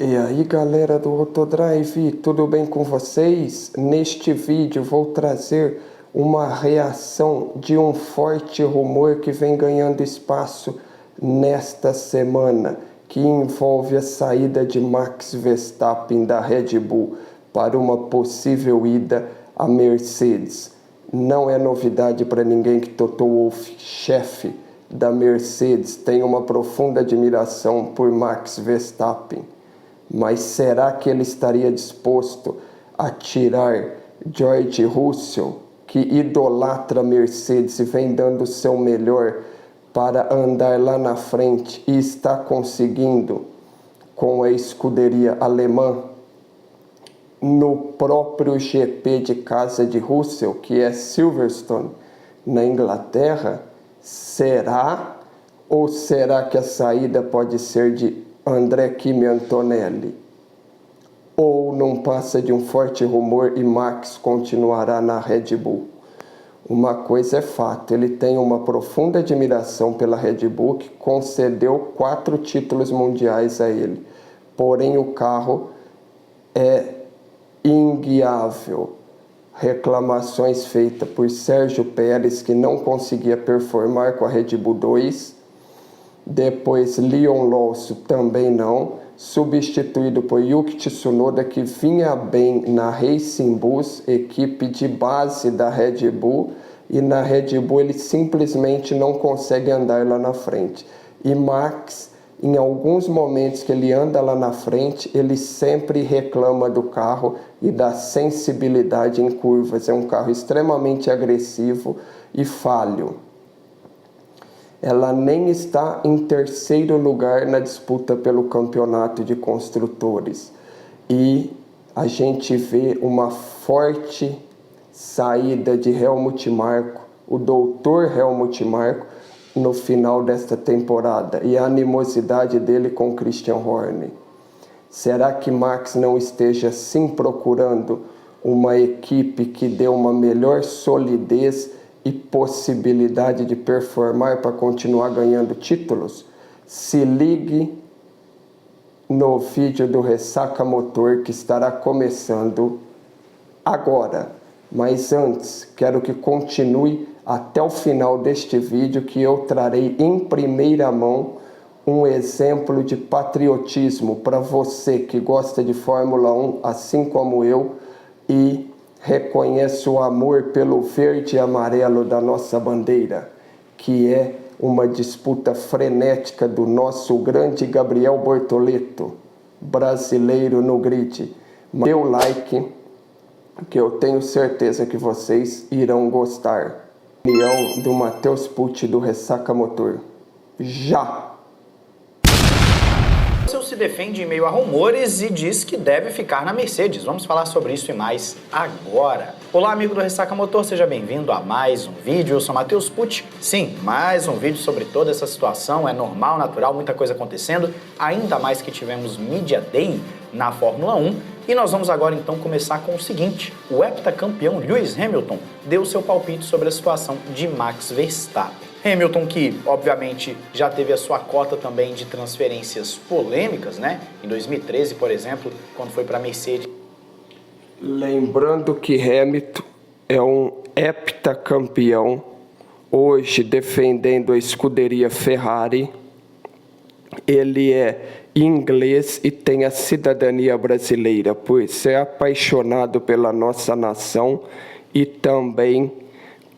E aí galera do Autodrive, tudo bem com vocês? Neste vídeo vou trazer uma reação de um forte rumor que vem ganhando espaço nesta semana, que envolve a saída de Max Verstappen da Red Bull para uma possível ida à Mercedes. Não é novidade para ninguém que Toto Wolff, chefe da Mercedes, tem uma profunda admiração por Max Verstappen. Mas será que ele estaria disposto a tirar George Russell, que idolatra a Mercedes e vem dando o seu melhor para andar lá na frente e está conseguindo com a escuderia alemã no próprio GP de casa de Russell, que é Silverstone, na Inglaterra? Será? Ou será que a saída pode ser de André Kimi Antonelli? Ou não passa de um forte rumor e Max continuará na Red Bull? Uma coisa é fato, ele tem uma profunda admiração pela Red Bull, que concedeu 4 títulos mundiais a ele. Porém, o carro é inguiável. Reclamações feitas por Sérgio Pérez, que não conseguia performar com a Red Bull 2. Depois Leon Lawson também não, substituído por Yuki Tsunoda, que vinha bem na Racing Bulls, equipe de base da Red Bull, e na Red Bull ele simplesmente não consegue andar lá na frente. E Max, em alguns momentos que ele anda lá na frente, ele sempre reclama do carro e da sensibilidade em curvas. É um carro extremamente agressivo e falho. Ela nem está em terceiro lugar na disputa pelo campeonato de construtores. E a gente vê uma forte saída de Helmut Marko, o doutor Helmut Marko, no final desta temporada, e a animosidade dele com Christian Horner. Será que Max não esteja sim procurando uma equipe que dê uma melhor solidez e possibilidade de performar para continuar ganhando títulos? Se ligue no vídeo do Ressaca Motor, que estará começando agora. Mas antes, quero que continue até o final deste vídeo, que eu trarei em primeira mão um exemplo de patriotismo para você que gosta de Fórmula 1, assim como eu, e reconhece o amor pelo verde e amarelo da nossa bandeira, que é uma disputa frenética do nosso grande Gabriel Bortoleto, brasileiro no grid. Dê o like, que eu tenho certeza que vocês irão gostar. Opinião do Matheus Pucci do Ressaca Motor. Já! Russell se defende em meio a rumores e diz que deve ficar na Mercedes. Vamos falar sobre isso e mais agora. Olá, amigo do Ressaca Motor, seja bem-vindo a mais um vídeo. Eu sou Matheus Pucci. Sim, mais um vídeo sobre toda essa situação. É normal, natural, muita coisa acontecendo. Ainda mais que tivemos Media Day na Fórmula 1. E nós vamos agora então começar com o seguinte: o heptacampeão Lewis Hamilton deu seu palpite sobre a situação de Max Verstappen. Hamilton, que obviamente já teve a sua cota também de transferências polêmicas, né? Em 2013, por exemplo, quando foi para a Mercedes. Lembrando que Hamilton é um heptacampeão, hoje defendendo a escuderia Ferrari. Ele é inglês e tem a cidadania brasileira, por ser apaixonado pela nossa nação e também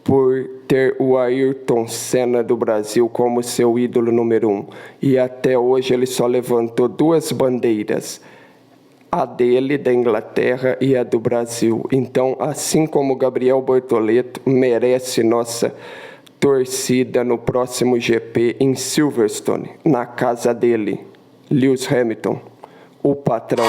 por ter o Ayrton Senna do Brasil como seu ídolo número 1. E até hoje ele só levantou 2 bandeiras, a dele, da Inglaterra, e a do Brasil. Então, assim como Gabriel Bortoleto, merece nossa torcida no próximo GP em Silverstone, na casa dele. Lewis Hamilton, o patrão.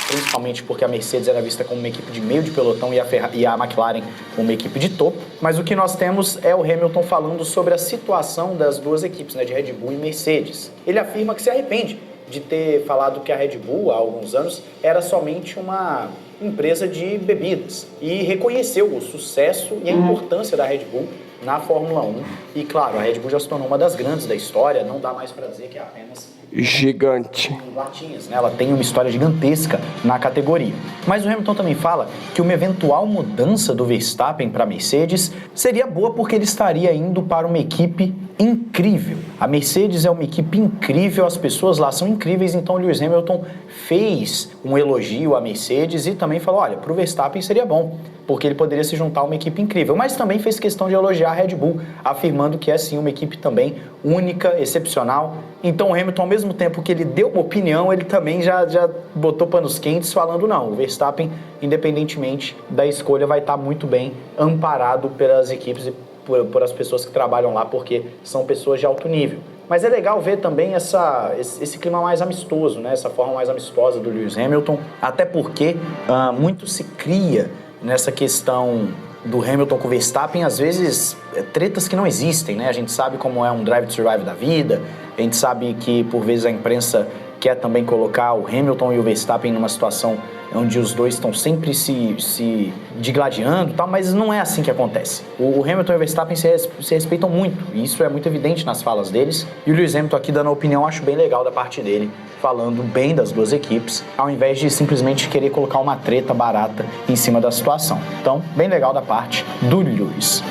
Principalmente porque a Mercedes era vista como uma equipe de meio de pelotão e a McLaren como uma equipe de topo. Mas o que nós temos é o Hamilton falando sobre a situação das duas equipes, né, de Red Bull e Mercedes. Ele afirma que se arrepende de ter falado que a Red Bull, há alguns anos, era somente uma empresa de bebidas. E reconheceu o sucesso e a importância da Red Bull na Fórmula 1. E claro, a Red Bull já se tornou uma das grandes da história, não dá mais para dizer que é apenas gigante. Latinhas, né? Ela tem uma história gigantesca na categoria. Mas o Hamilton também fala que uma eventual mudança do Verstappen para a Mercedes seria boa porque ele estaria indo para uma equipe incrível. A Mercedes é uma equipe incrível, as pessoas lá são incríveis, então o Lewis Hamilton fez um elogio à Mercedes e também falou, olha, para o Verstappen seria bom, porque ele poderia se juntar a uma equipe incrível, mas também fez questão de elogiar a Red Bull, afirmando que é sim uma equipe também única, excepcional. Então o Hamilton, ao mesmo tempo que ele deu uma opinião, ele também já botou panos quentes falando, não, o Verstappen, independentemente da escolha, vai estar muito bem amparado pelas equipes e por as pessoas que trabalham lá, porque são pessoas de alto nível. Mas é legal ver também esse clima mais amistoso, né? Essa forma mais amistosa do Lewis Hamilton, até porque muito se cria nessa questão do Hamilton com o Verstappen, às vezes, tretas que não existem, né? A gente sabe como é um Drive to Survive da vida, a gente sabe que, por vezes, a imprensa quer também colocar o Hamilton e o Verstappen numa situação onde os dois estão sempre se digladiando e tal, mas não é assim que acontece. O Hamilton e o Verstappen se respeitam muito, e isso é muito evidente nas falas deles, e o Lewis Hamilton aqui dando a opinião, acho bem legal da parte dele, falando bem das duas equipes, ao invés de simplesmente querer colocar uma treta barata em cima da situação. Então, bem legal da parte do Lewis.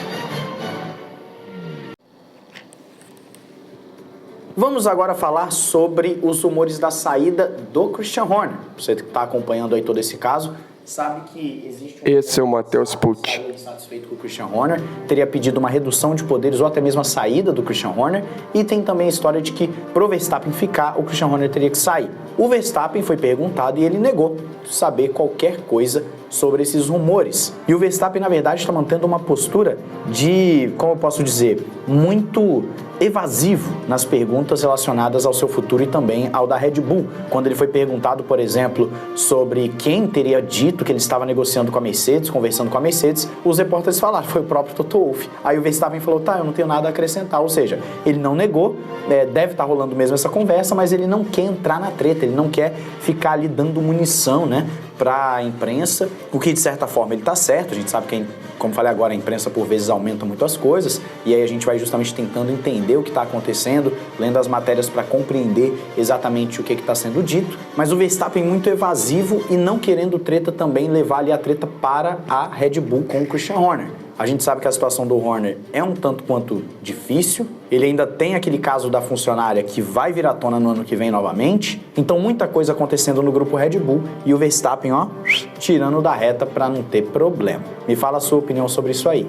Vamos agora falar sobre os rumores da saída do Christian Horner. Você que está acompanhando aí todo esse caso, sabe que existe Esse é o Matheus Pucci. Insatisfeito com o Christian Horner, teria pedido uma redução de poderes ou até mesmo a saída do Christian Horner, e tem também a história de que pro Verstappen ficar, o Christian Horner teria que sair. O Verstappen foi perguntado e ele negou saber qualquer coisa sobre esses rumores. E o Verstappen, na verdade, está mantendo uma postura de, como eu posso dizer, muito evasivo nas perguntas relacionadas ao seu futuro e também ao da Red Bull. Quando ele foi perguntado, por exemplo, sobre quem teria dito que ele estava negociando com a Mercedes, conversando com a Mercedes, os repórteres falaram, foi o próprio Toto Wolff. Aí o Verstappen falou, tá, eu não tenho nada a acrescentar. Ou seja, ele não negou, deve estar rolando mesmo essa conversa, mas ele não quer entrar na treta, ele não quer ficar ali dando munição, né, para a imprensa, o que de certa forma ele está certo. A gente sabe que, como falei agora, a imprensa por vezes aumenta muito as coisas, e aí a gente vai justamente tentando entender o que está acontecendo, lendo as matérias para compreender exatamente o que está sendo dito, mas o Verstappen muito evasivo e não querendo treta também levar ali a treta para a Red Bull com o Christian Horner. A gente sabe que a situação do Horner é um tanto quanto difícil, ele ainda tem aquele caso da funcionária que vai vir à tona no ano que vem novamente, então muita coisa acontecendo no grupo Red Bull e o Verstappen, ó, tirando da reta para não ter problema. Me fala a sua opinião sobre isso aí.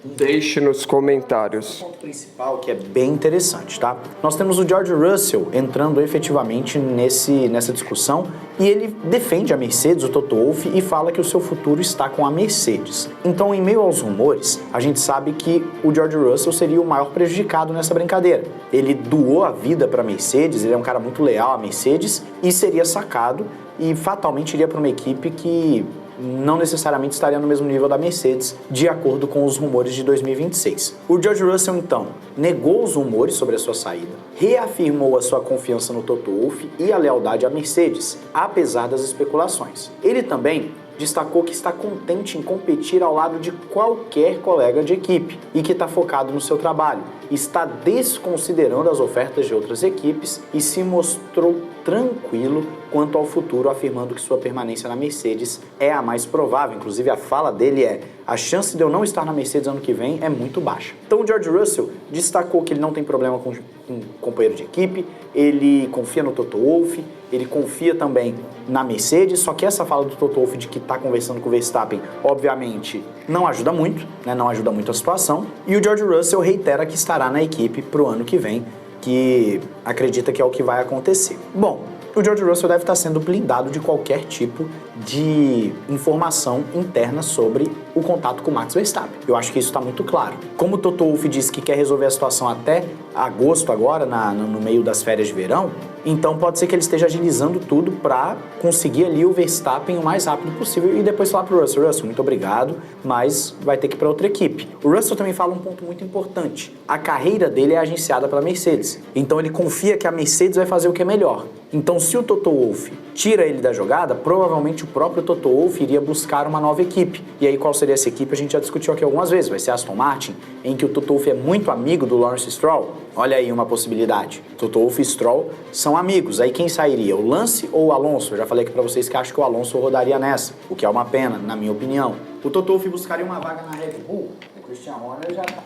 Deixe nos comentários. O ponto principal que é bem interessante, tá? Nós temos o George Russell entrando efetivamente nessa discussão e ele defende a Mercedes, o Toto Wolff, e fala que o seu futuro está com a Mercedes. Então, em meio aos rumores, a gente sabe que o George Russell seria o maior prejudicado nessa brincadeira. Ele doou a vida para a Mercedes, ele é um cara muito leal à Mercedes e seria sacado e fatalmente iria para uma equipe que não necessariamente estaria no mesmo nível da Mercedes, de acordo com os rumores de 2026. O George Russell, então, negou os rumores sobre a sua saída, reafirmou a sua confiança no Toto Wolff e a lealdade à Mercedes, apesar das especulações. Ele também destacou que está contente em competir ao lado de qualquer colega de equipe e que está focado no seu trabalho. Está desconsiderando as ofertas de outras equipes e se mostrou tranquilo quanto ao futuro, afirmando que sua permanência na Mercedes é a mais provável. Inclusive, a fala dele é: a chance de eu não estar na Mercedes ano que vem é muito baixa. Então, o George Russell destacou que ele não tem problema com um companheiro de equipe, ele confia no Toto Wolff, ele confia também na Mercedes, só que essa fala do Toto Wolff de que está conversando com o Verstappen, obviamente, não ajuda muito, né? Não ajuda muito a situação. E o George Russell reitera que estará na equipe para o ano que vem, que acredita que é o que vai acontecer. Bom, o George Russell deve estar sendo blindado de qualquer tipo de informação interna sobre o contato com o Max Verstappen. Eu acho que isso está muito claro. Como o Toto Wolff disse que quer resolver a situação até agosto agora, no meio das férias de verão, então pode ser que ele esteja agilizando tudo para conseguir ali o Verstappen o mais rápido possível e depois falar pro Russell: Russell, muito obrigado, mas vai ter que ir para outra equipe. O Russell também fala um ponto muito importante: a carreira dele é agenciada pela Mercedes, então ele confia que a Mercedes vai fazer o que é melhor. Então, se o Toto Wolff tira ele da jogada, provavelmente o o próprio Toto Wolff iria buscar uma nova equipe. E aí qual seria essa equipe? A gente já discutiu aqui algumas vezes. Vai ser Aston Martin, em que o Toto Wolff é muito amigo do Lawrence Stroll. Olha aí uma possibilidade. Toto Wolff e Stroll são amigos. Aí quem sairia? O Lance ou o Alonso? Eu já falei aqui pra vocês que acho que o Alonso rodaria nessa, o que é uma pena, na minha opinião. O Toto Wolff buscaria uma vaga na Red Bull. O Christian Horner já tá.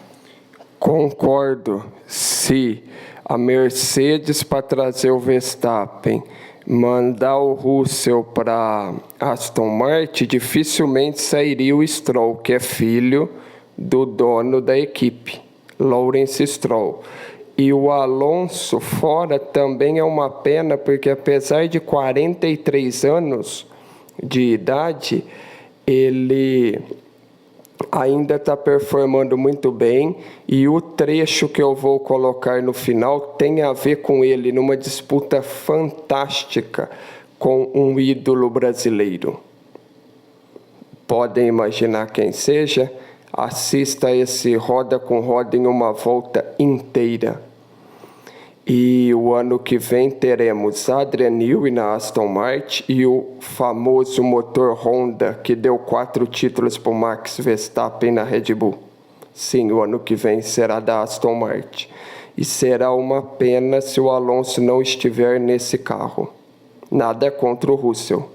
Concordo. Se a Mercedes, para trazer o Verstappen, mandar o Russell para Aston Martin, dificilmente sairia o Stroll, que é filho do dono da equipe, Lawrence Stroll. E o Alonso fora também é uma pena, porque apesar de 43 anos de idade, ele ainda está performando muito bem, e o trecho que eu vou colocar no final tem a ver com ele numa disputa fantástica com um ídolo brasileiro. Podem imaginar quem seja? Assista esse roda com roda em uma volta inteira. E o ano que vem teremos Adrian Newey na Aston Martin e o famoso motor Honda, que deu 4 títulos para o Max Verstappen na Red Bull. Sim, o ano que vem será da Aston Martin. E será uma pena se o Alonso não estiver nesse carro. Nada contra o Russell.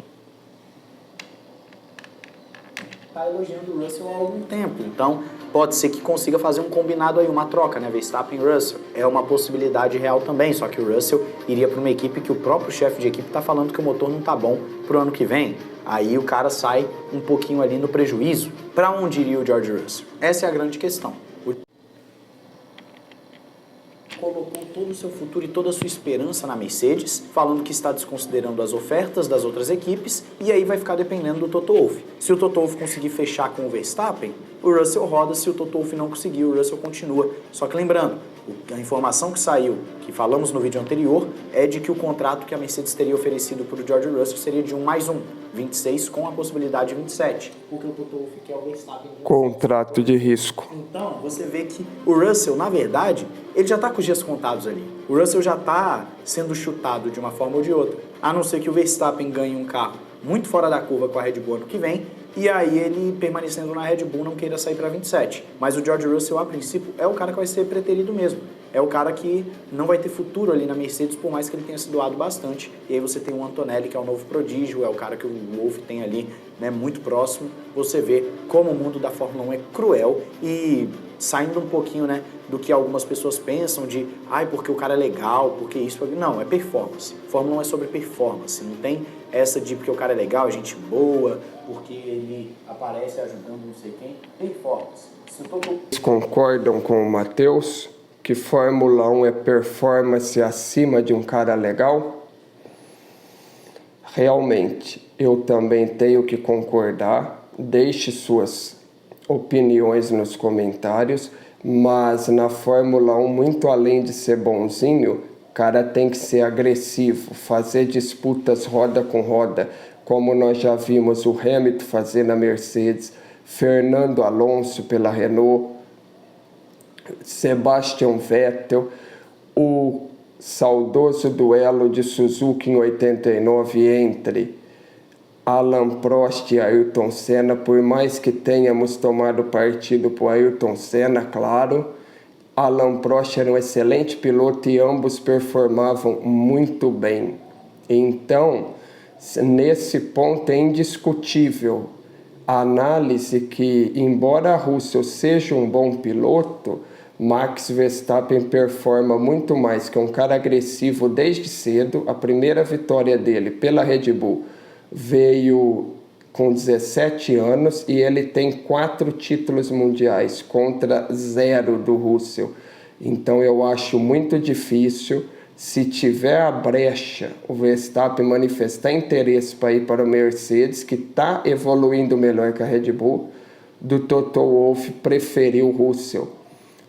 Está elogiando o Russell há algum tempo, então pode ser que consiga fazer um combinado aí, uma troca, né? Verstappen e Russell. É uma possibilidade real também, só que o Russell iria para uma equipe que o próprio chefe de equipe está falando que o motor não está bom para o ano que vem. Aí o cara sai um pouquinho ali no prejuízo. Para onde iria o George Russell? Essa é a grande questão. Colocou todo o seu futuro e toda a sua esperança na Mercedes, falando que está desconsiderando as ofertas das outras equipes, e aí vai ficar dependendo do Toto Wolff. Se o Toto Wolff conseguir fechar com o Verstappen, o Russell roda. Se o Toto Wolff não conseguir, o Russell continua. Só que lembrando, a informação que saiu, que falamos no vídeo anterior, é de que o contrato que a Mercedes teria oferecido para o George Russell seria de 1 mais 1, 26, com a possibilidade de 27, porque o Toto Wolff quer o Verstappen. Contrato de risco. Então, você vê que o Russell, na verdade, ele já está com os dias contados ali. O Russell já está sendo chutado de uma forma ou de outra. A não ser que o Verstappen ganhe um carro muito fora da curva com a Red Bull ano que vem, e aí ele, permanecendo na Red Bull, não queira sair para 27. Mas o George Russell, a princípio, é o cara que vai ser preterido mesmo. É o cara que não vai ter futuro ali na Mercedes, por mais que ele tenha se doado bastante. E aí você tem o Antonelli, que é o novo prodígio, é o cara que o Wolff tem ali, né, muito próximo. Você vê como o mundo da Fórmula 1 é cruel, e saindo um pouquinho, né, do que algumas pessoas pensam de, porque o cara é legal, porque isso... Não, é performance. Fórmula 1 é sobre performance, não tem essa de porque o cara é legal, é gente boa, porque ele aparece ajudando não sei quem. Performance. Vocês concordam com o Matheus que Fórmula 1 é performance acima de um cara legal? Realmente, eu também tenho que concordar. Deixe suas opiniões nos comentários, mas na Fórmula 1, muito além de ser bonzinho, o cara tem que ser agressivo, fazer disputas roda com roda, como nós já vimos o Hamilton fazer na Mercedes, Fernando Alonso pela Renault, Sebastian Vettel, o saudoso duelo de Suzuka em 89 entre Alain Prost e Ayrton Senna, por mais que tenhamos tomado partido por Ayrton Senna, claro, Alain Prost era um excelente piloto e ambos performavam muito bem. Então, nesse ponto é indiscutível a análise que, embora Russell seja um bom piloto, Max Verstappen performa muito mais, que é um cara agressivo desde cedo. A primeira vitória dele pela Red Bull veio com 17 anos e ele tem 4 títulos mundiais contra 0 do Russell. Então eu acho muito difícil, se tiver a brecha, o Verstappen manifestar interesse para ir para o Mercedes, que está evoluindo melhor que a Red Bull, do Toto Wolff preferir o Russell.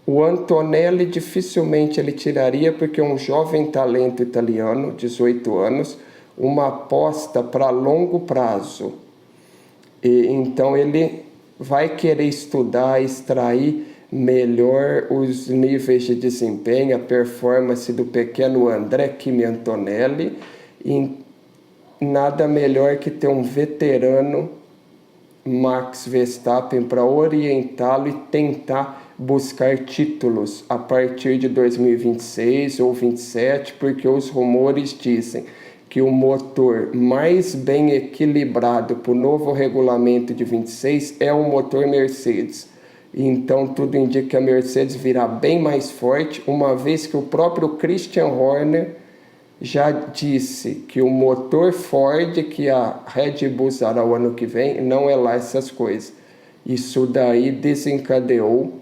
O Antonelli dificilmente ele tiraria, porque é um jovem talento italiano, 18 anos, uma aposta para longo prazo. E então ele vai querer estudar, extrair melhor os níveis de desempenho, a performance do pequeno André Kimi Antonelli. nada melhor que ter um veterano Max Verstappen para orientá-lo e tentar buscar títulos a partir de 2026 ou 27, porque os rumores dizem que o motor mais bem equilibrado para o novo regulamento de 26 é o motor Mercedes. Então tudo indica que a Mercedes virá bem mais forte, uma vez que o próprio Christian Horner já disse que o motor Ford que a Red Bull usará o ano que vem não é lá essas coisas. Isso daí desencadeou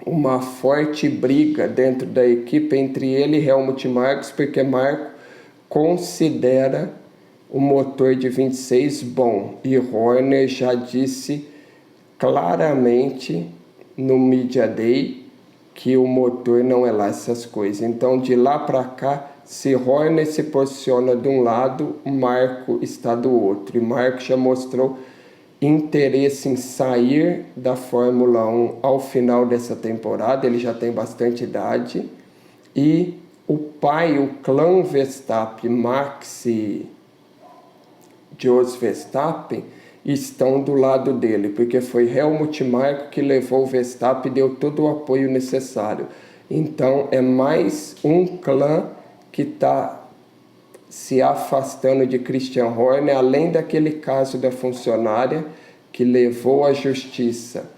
uma forte briga dentro da equipe entre ele e Helmut Marko, porque Marko considera o motor de 26 bom e Horner já disse claramente no Media Day que o motor não é lá essas coisas. Então de lá para cá, se Horner se posiciona de um lado, Marko está do outro. E Marko já mostrou interesse em sair da Fórmula 1 ao final dessa temporada. Ele já tem bastante idade. E o pai, o clã Verstappen, Max e Jos Verstappen, estão do lado dele, porque foi Helmut Marko que levou o Verstappen e deu todo o apoio necessário. Então é mais um clã que está se afastando de Christian Horner, além daquele caso da funcionária que levou à justiça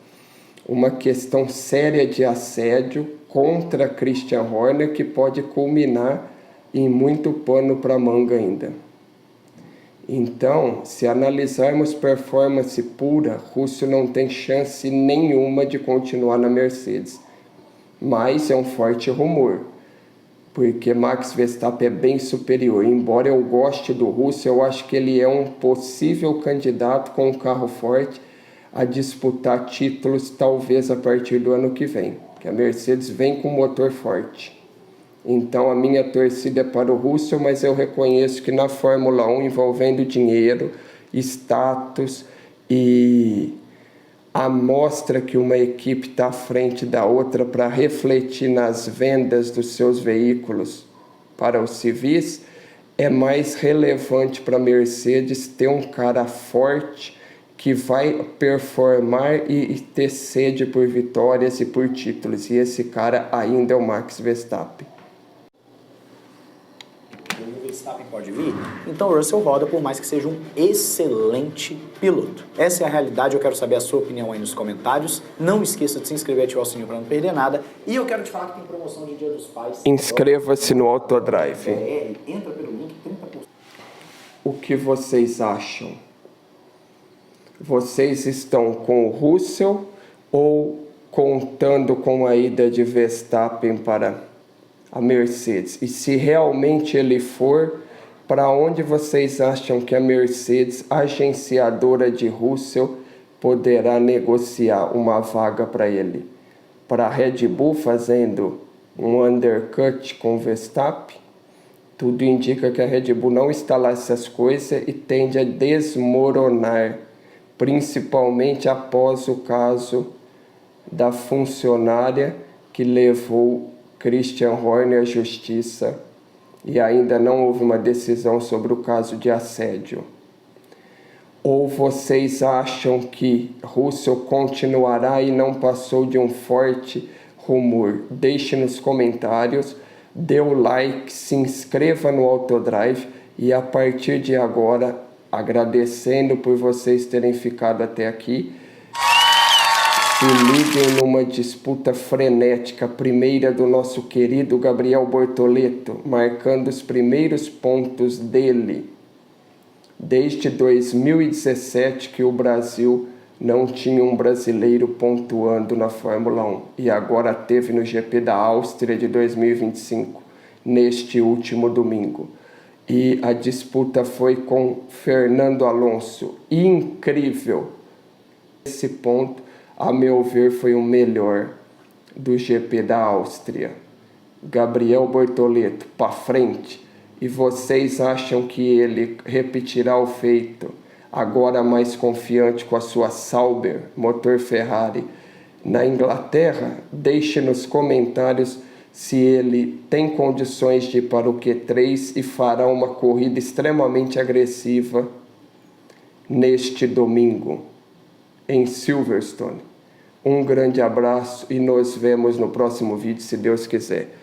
uma questão séria de assédio contra Christian Horner, que pode culminar em muito pano para manga ainda. Então, se analisarmos performance pura, Russell não tem chance nenhuma de continuar na Mercedes. Mas é um forte rumor, porque Max Verstappen é bem superior. Embora eu goste do Russell, eu acho que ele é um possível candidato com um carro forte a disputar títulos, talvez a partir do ano que vem, que a Mercedes vem com motor forte. Então a minha torcida é para o Russell, mas eu reconheço que na Fórmula 1, envolvendo dinheiro, status e a mostra que uma equipe está à frente da outra para refletir nas vendas dos seus veículos para os civis, é mais relevante para a Mercedes ter um cara forte que vai performar e ter sede por vitórias e por títulos. E esse cara ainda é o Max Verstappen. O Verstappen pode vir? Então o Russell roda, por mais que seja um excelente piloto. Essa é a realidade, eu quero saber a sua opinião aí nos comentários. Não esqueça de se inscrever e ativar o sininho para não perder nada. E eu quero te falar que tem promoção de Dia dos Pais. Inscreva-se no Autodrive. Entra pelo link, 30%. O que vocês acham? Vocês estão com o Russell ou contando com a ida de Verstappen para a Mercedes? E se realmente ele for, para onde vocês acham que a Mercedes, agenciadora de Russell, poderá negociar uma vaga para ele? Para a Red Bull fazendo um undercut com Verstappen? Tudo indica que a Red Bull não está lá essas coisas e tende a desmoronar, principalmente após o caso da funcionária que levou Christian Horner à justiça e ainda não houve uma decisão sobre o caso de assédio. Ou vocês acham que Russell continuará e não passou de um forte rumor? Deixe nos comentários, dê o like, se inscreva no Autodrive e a partir de agora, agradecendo por vocês terem ficado até aqui, se liguem numa disputa frenética, primeira do nosso querido Gabriel Bortoleto, marcando os primeiros pontos dele. Desde 2017 que o Brasil não tinha um brasileiro pontuando na Fórmula 1 e agora teve no GP da Áustria de 2025, neste último domingo. E a disputa foi com Fernando Alonso, incrível. Esse ponto, a meu ver, foi o melhor do GP da Áustria. Gabriel Bortoleto, para frente. E vocês acham que ele repetirá o feito, agora mais confiante com a sua Sauber, motor Ferrari, na Inglaterra? Deixe nos comentários se ele tem condições de ir para o Q3 e fará uma corrida extremamente agressiva neste domingo em Silverstone. Um grande abraço e nos vemos no próximo vídeo, se Deus quiser.